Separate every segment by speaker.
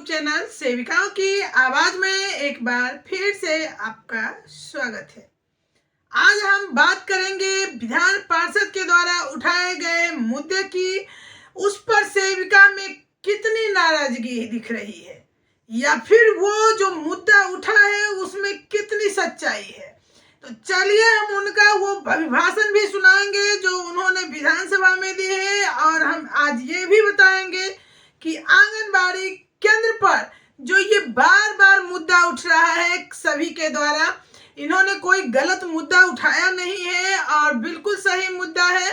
Speaker 1: YouTube channel सेविकाओं की आवाज में एक बार फिर से आपका स्वागत है। आज हम बात करेंगे विधान पार्षद के द्वारा उठाए गए मुद्दे की। उस पर सेविका में कितनी नाराजगी दिख रही है या फिर वो जो मुद्दा उठा है उसमें कितनी सच्चाई है। तो चलिए हम उनका वो अभिभाषण भी सुनाएंगे जो उन्होंने विधानसभा में दी है, और हम आज ये भी बताएंगे कि आंगनबाड़ी केंद्र पर जो ये बार बार मुद्दा उठ रहा है सभी के द्वारा, इन्होंने कोई गलत मुद्दा उठाया नहीं है और बिल्कुल सही मुद्दा है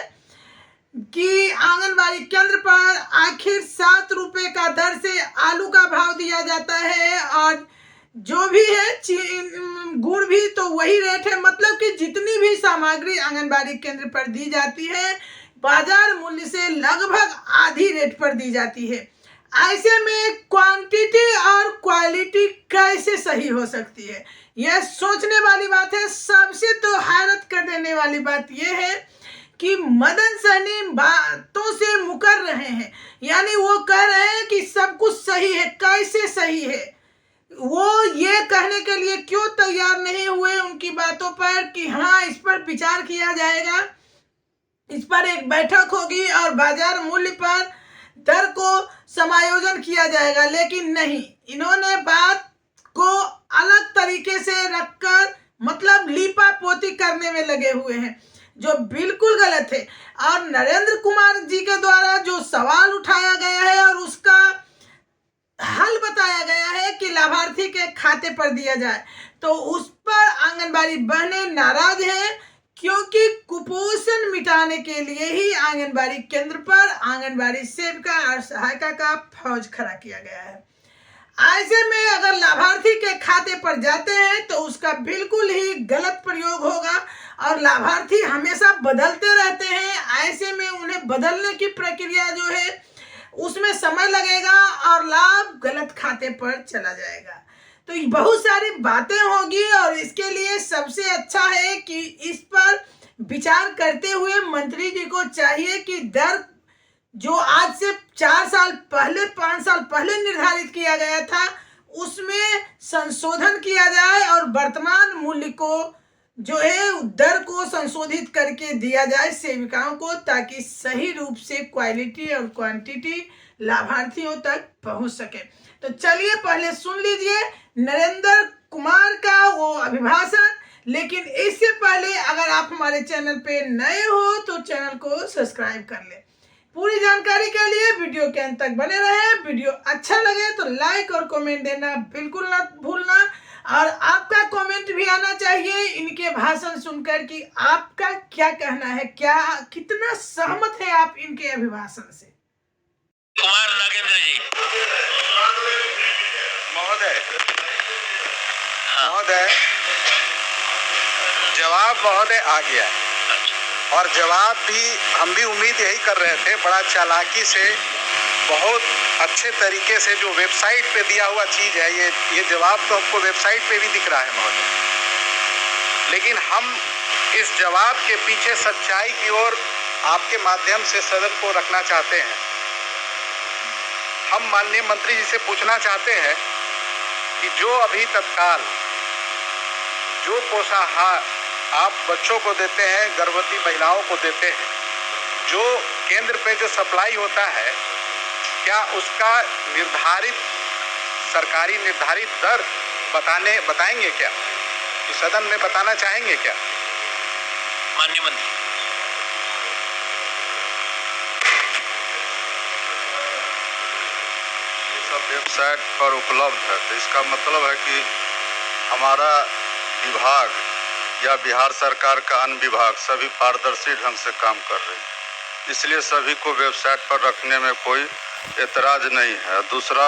Speaker 1: कि आंगनबाड़ी केंद्र पर आखिर 7 रुपए का दर से आलू का भाव दिया जाता है और जो भी है गुड़ भी तो वही रेट है। मतलब कि जितनी भी सामग्री आंगनबाड़ी केंद्र पर दी जाती है बाजार मूल्य से लगभग आधी रेट पर दी जाती है। ऐसे में क्वांटिटी और क्वालिटी कैसे सही हो सकती है, यह सोचने वाली बात है। सबसे तो हैरत कर देने वाली बात यह है कि मदन सहनी बातों से मुकर रहे हैं, यानी वो कह रहे हैं कि सब कुछ सही है। कैसे सही है, वो ये कहने के लिए क्यों तैयार नहीं हुए उनकी बातों पर कि हाँ इस पर विचार किया जाएगा, इस पर एक बैठक होगी और बाजार मूल्य पर दर को समायोजन किया जाएगा। लेकिन नहीं, इन्होंने बात को अलग तरीके से रखकर मतलब लीपा पोती करने में लगे हुए हैं, जो बिल्कुल गलत है। और नरेंद्र कुमार जी के द्वारा जो सवाल उठाया गया है और उसका हल बताया गया है कि लाभार्थी के खाते पर दिया जाए, तो उस पर आंगनबाड़ी बहनें नाराज हैं, क्योंकि कुपोषण मिटाने के लिए ही आंगनबाड़ी केंद्र पर आंगनबाड़ी सेविका और सहायिका का फौज खड़ा किया गया है। ऐसे में अगर लाभार्थी के खाते पर जाते हैं तो उसका बिल्कुल ही गलत प्रयोग होगा और लाभार्थी हमेशा बदलते रहते हैं। ऐसे में उन्हें बदलने की प्रक्रिया जो है उसमें समय लगेगा और लाभ गलत खाते पर चला जाएगा। तो बहुत सारी बातें होगी और इसके लिए सबसे अच्छा है कि इस पर विचार करते हुए मंत्री जी को चाहिए कि दर जो आज से 4 साल पहले 5 साल पहले निर्धारित किया गया था उसमें संशोधन किया जाए और वर्तमान मूल्य को जो है दर को संशोधित करके दिया जाए सेविकाओं को, ताकि सही रूप से क्वालिटी और क्वांटिटी लाभार्थियों तक पहुंच सके। तो चलिए पहले सुन लीजिए नरेंद्र कुमार का वो अभिभाषण। लेकिन इससे पहले अगर आप हमारे चैनल पे नए हो तो चैनल को सब्सक्राइब कर ले। पूरी जानकारी के लिए वीडियो के अंत तक बने रहे। वीडियो अच्छा लगे तो लाइक और कमेंट देना बिल्कुल ना भूलना, और आपका कमेंट भी आना चाहिए इनके भाषण सुनकर कि आपका क्या कहना है, क्या कितना सहमत है आप इनके अभिभाषण से।
Speaker 2: कुमार नागेंद्र जी
Speaker 3: महोदय, महोदय जवाब महोदय आ गया है और जवाब भी हम भी उम्मीद यही कर रहे थे। बड़ा चालाकी से बहुत अच्छे तरीके से जो वेबसाइट पे दिया हुआ चीज़ है ये जवाब तो हमको वेबसाइट पे भी दिख रहा है महोदय, लेकिन हम इस जवाब के पीछे सच्चाई की ओर आपके माध्यम से सदन को रखना चाहते हैं। हम माननीय मंत्री जी से पूछना चाहते हैं कि जो अभी तत्काल जो पोषाहार आप बच्चों को देते हैं, गर्भवती महिलाओं को देते हैं, जो केंद्र पे जो सप्लाई होता है, क्या उसका निर्धारित सरकारी निर्धारित दर बताएंगे क्या? इस सदन में बताना चाहेंगे क्या
Speaker 2: माननीय मंत्री?
Speaker 4: ये सब वेबसाइट पर उपलब्ध है, तो इसका मतलब है कि हमारा विभाग या बिहार सरकार का अन्य विभाग सभी पारदर्शी ढंग से काम कर रहे हैं, इसलिए सभी को वेबसाइट पर रखने में कोई एतराज नहीं है। दूसरा,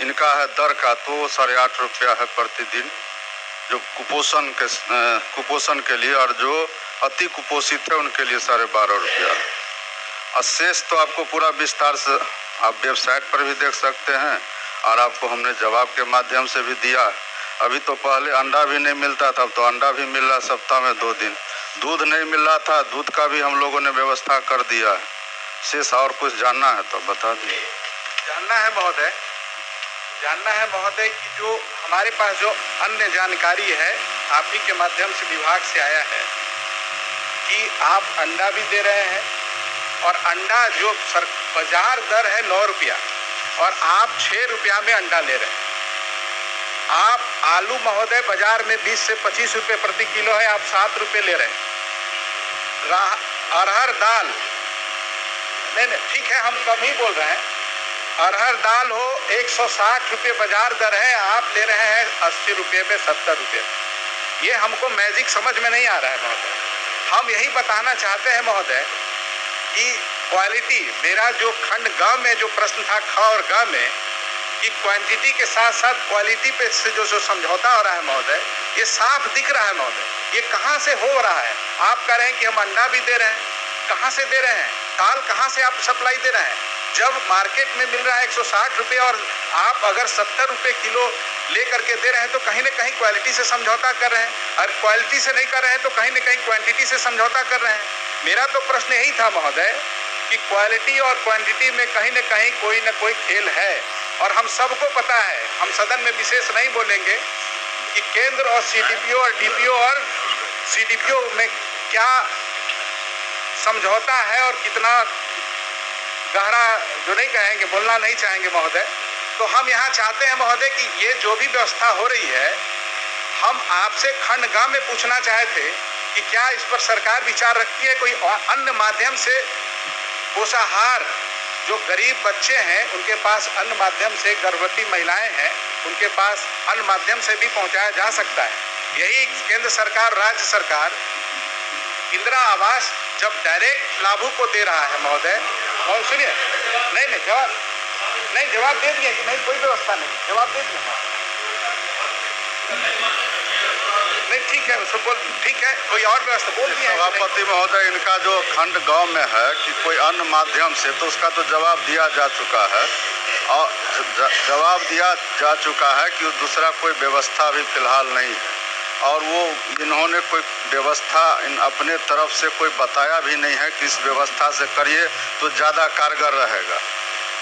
Speaker 4: इनका है दर का तो 8.5 रुपया है प्रतिदिन जो कुपोषण के लिए, और जो अति कुपोषित है उनके लिए 12.5 रुपया है। और शेष तो आपको पूरा विस्तार से आप वेबसाइट पर भी देख सकते हैं और आपको हमने जवाब के माध्यम से भी दिया। अभी तो पहले अंडा भी नहीं मिलता था, अब तो अंडा भी मिल रहा सप्ताह में 2 दिन। दूध नहीं मिल रहा था, दूध का भी हम लोगों ने व्यवस्था कर दिया है। शेष और कुछ जानना है तो बता दीजिए।
Speaker 3: जानना है महोदय जानना है महोदय कि जो हमारे पास जो अन्य जानकारी है आप ही के माध्यम से विभाग से आया है कि आप अंडा भी दे रहे हैं और अंडा जो बाजार दर है 9 रुपया और आप 6 रुपया में अंडा ले रहे हैं। आप आलू महोदय बाजार में 20 से 25 रुपये प्रति किलो है, आप 7 रुपये ले रहे हैं। अरहर दाल नहीं ठीक है, हम कम ही बोल रहे हैं। अरहर दाल हो 160 रुपये बाजार दर है, आप ले रहे हैं 80 रुपये में 70 रुपये। ये हमको मैजिक समझ में नहीं आ रहा है महोदय। हम यही बताना चाहते हैं महोदय कि क्वालिटी, मेरा जो खंड ग में जो प्रश्न था ख और ग में कि क्वांटिटी के साथ साथ क्वालिटी पे से जो समझौता हो रहा है महोदय, ये साफ दिख रहा है महोदय। ये कहाँ से हो रहा है? आप कह रहे हैं कि हम अंडा भी दे रहे हैं, कहाँ से दे रहे हैं? दाल कहाँ से आप सप्लाई दे रहे हैं? जब मार्केट में मिल रहा है 160 रुपये और आप अगर 70 रुपये किलो ले करके दे रहे हैं तो कहीं ना कहीं क्वालिटी से समझौता कर रहे हैं, और क्वालिटी से नहीं कर रहे हैं तो कहीं ना कहीं क्वांटिटी से समझौता कर रहे हैं। मेरा तो प्रश्न यही था महोदय कि क्वालिटी और क्वांटिटी में कहीं ना कोई खेल है, और हम सबको पता है। हम सदन में विशेष नहीं बोलेंगे कि केंद्र और सीडीपीओ और डीपीओ और सीडीपीओ में क्या समझौता है और कितना गहरा जो नहीं कहेंगे, बोलना नहीं चाहेंगे महोदय। तो हम यहाँ चाहते हैं महोदय कि ये जो भी व्यवस्था हो रही है, हम आपसे खंड ग में पूछना चाहे थे कि क्या इस पर सरकार विचार रखती है, कोई अन्य माध्यम से पोषाहार जो गरीब बच्चे हैं उनके पास अन्य माध्यम से, गर्भवती महिलाएं हैं उनके पास अन्य माध्यम से भी पहुंचाया जा सकता है। यही केंद्र सरकार, राज्य सरकार इंदिरा आवास जब डायरेक्ट लाभुक को दे रहा है महोदय। और सुनिए, नहीं जवाब दे दिए कि नहीं, कोई व्यवस्था नहीं, जवाब दे दिए। नहीं ठीक है, उसको बोल, ठीक है, कोई और व्यवस्था बोल दिया।
Speaker 4: सभापति महोदय, इनका जो खंड गांव में है कि कोई अन्य माध्यम से, तो उसका तो जवाब दिया जा चुका है, और जवाब दिया जा चुका है कि दूसरा कोई व्यवस्था अभी फिलहाल नहीं है, और वो इन्होंने कोई व्यवस्था अपने तरफ से कोई बताया भी नहीं है कि इस व्यवस्था से करिए तो ज़्यादा कारगर रहेगा।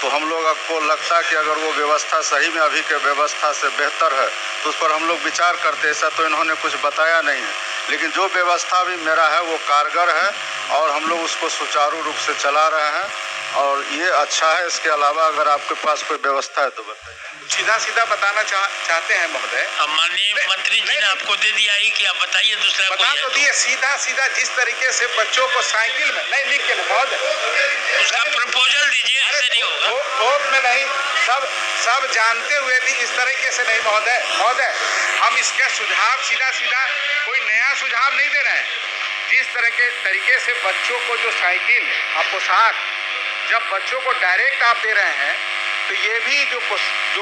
Speaker 4: तो हम लोग को लगता है कि अगर वो व्यवस्था सही में अभी के व्यवस्था से बेहतर है तो उस पर हम लोग विचार करते। ऐसा तो इन्होंने कुछ बताया नहीं है, लेकिन जो व्यवस्था भी मेरा है वो कारगर है और हम लोग उसको सुचारू रूप से चला रहे हैं, और ये अच्छा है। इसके अलावा अगर आपके पास कोई व्यवस्था है तो बताइए।
Speaker 3: सीधा बताना चाहते हैं महोदय।
Speaker 2: माननीय मंत्री जी ने आपको दे दिया ही कि आप बताइए, दूसरा
Speaker 3: बता तो दिए। सीधा जिस तरीके से बच्चों को साइकिल में नहीं लिख के महोदय,
Speaker 2: उसका प्रपोजल दीजिए, ऐसे नहीं होगा।
Speaker 3: थोक में नहीं, सब जानते हुए भी इस तरीके से नहीं महोदय। हम इसका सुझाव सीधा कोई नया सुझाव नहीं दे रहे हैं। जिस तरह के तरीके से बच्चों को जो साइकिल और पोशाक जब बच्चों को डायरेक्ट आप दे रहे हैं, तो ये भी जो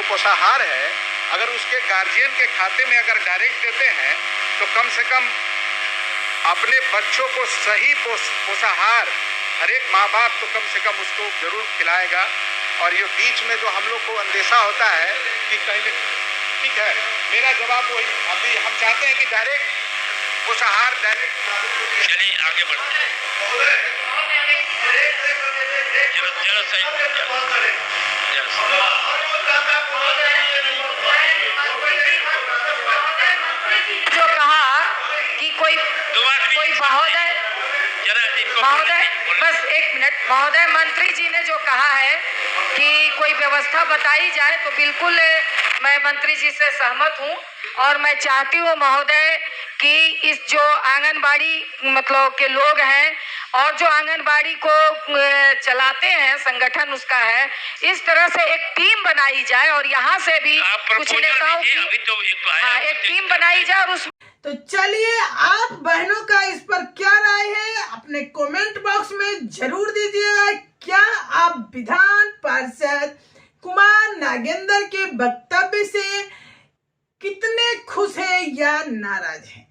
Speaker 3: पोषाहार है अगर उसके गार्जियन के खाते में अगर डायरेक्ट देते हैं तो कम से कम अपने बच्चों को सही पोषाहार हर एक माँ बाप तो कम से कम उसको जरूर खिलाएगा। और ये बीच में जो हम लोग को अंदेशा होता है कि कहीं, ठीक है, मेरा जवाब वही, अभी हम चाहते हैं कि डायरेक्ट पोषाहार डायरेक्ट।
Speaker 2: चलिए आगे बढ़ते हैं। चलो
Speaker 5: जो कहा कि कोई महोदय बस एक मिनट, महोदय मंत्री जी ने जो कहा है कि कोई व्यवस्था बताई जाए, तो बिल्कुल मैं मंत्री जी से सहमत हूं, और मैं चाहती हूं महोदय कि इस जो आंगनबाड़ी मतलब के लोग हैं और जो आंगनबाड़ी को चलाते हैं, संगठन उसका है, इस तरह से एक टीम बनाई जाए और यहाँ से भी कुछ नेताओं की एक टीम बनाई जाए। और उस
Speaker 1: तो चलिए, आप बहनों का इस पर क्या राय है अपने कमेंट बॉक्स में जरूर दीजिएगा। क्या आप विधान पार्षद कुमार नागेंद्र के वक्तव्य से कितने खुश हैं या नाराज हैं?